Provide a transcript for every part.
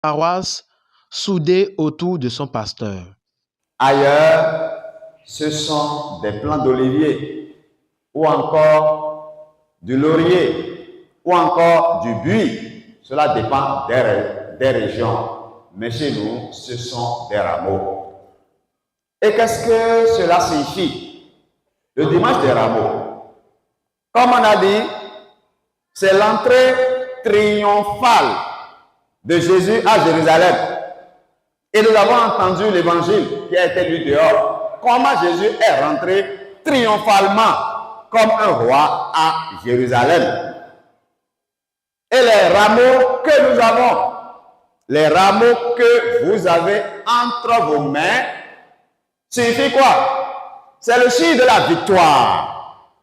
paroisse soudée autour de son pasteur. Ailleurs, ce sont des plants d'olivier ou encore du laurier ou encore du buis. Cela dépend des régions. Mais chez nous, ce sont des rameaux. Et qu'est-ce que cela signifie? Le dimanche des rameaux, comme on a dit, c'est l'entrée triomphale de Jésus à Jérusalem. Et nous avons entendu l'évangile qui a été lu dehors. Comment Jésus est rentré triomphalement comme un roi à Jérusalem. Et les rameaux que nous avons, les rameaux que vous avez entre vos mains, signifie quoi? C'est le signe de la victoire.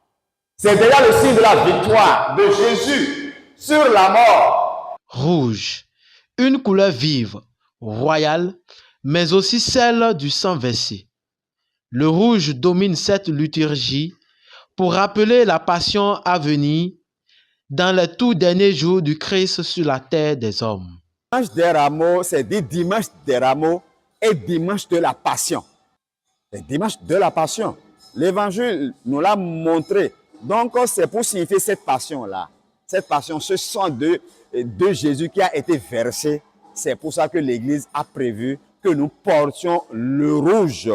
C'est déjà le signe de la victoire de Jésus sur la mort. Rouge, une couleur vive, royale, mais aussi celle du sang versé. Le rouge domine cette liturgie pour rappeler la passion à venir dans les tout derniers jours du Christ sur la terre des hommes. Dimanche des rameaux, c'est dit dimanche des rameaux et dimanche de la passion. C'est dimanche de la passion. L'évangile nous l'a montré. Donc, c'est pour signifier cette passion-là. Cette passion, ce sang de Jésus qui a été versé. C'est pour ça que l'Église a prévu que nous portions le rouge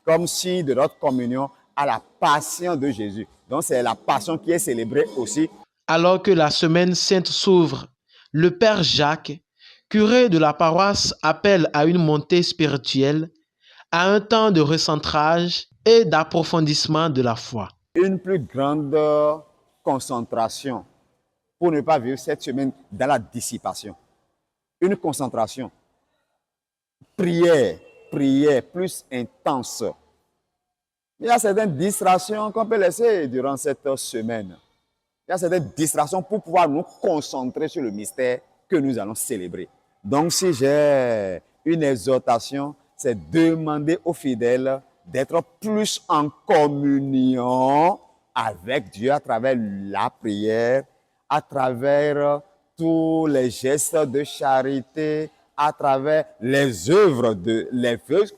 comme signe de notre communion à la passion de Jésus. Donc, c'est la passion qui est célébrée aussi. Alors que la semaine sainte s'ouvre, le Père Jacques, curé de la paroisse, appelle à une montée spirituelle, à un temps de recentrage et d'approfondissement de la foi. Une plus grande concentration pour ne pas vivre cette semaine dans la dissipation. Une concentration. Prière plus intense. Il y a certaines distractions qu'on peut laisser durant cette semaine. Il y a certaines distractions pour pouvoir nous concentrer sur le mystère que nous allons célébrer. Donc, si j'ai une exhortation, c'est demander aux fidèles d'être plus en communion avec Dieu à travers la prière, à travers tous les gestes de charité, à travers les œuvres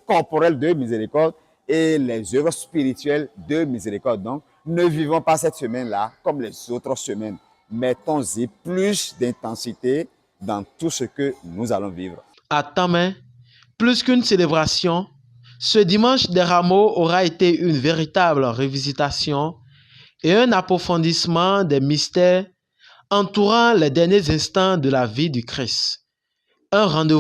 corporelles de miséricorde et les œuvres spirituelles de miséricorde. Donc, ne vivons pas cette semaine-là comme les autres semaines. Mettons-y plus d'intensité dans tout ce que nous allons vivre. À Tamé, plus qu'une célébration, ce dimanche des rameaux aura été une véritable revisitation et un approfondissement des mystères entourant les derniers instants de la vie du Christ. Un rendez-vous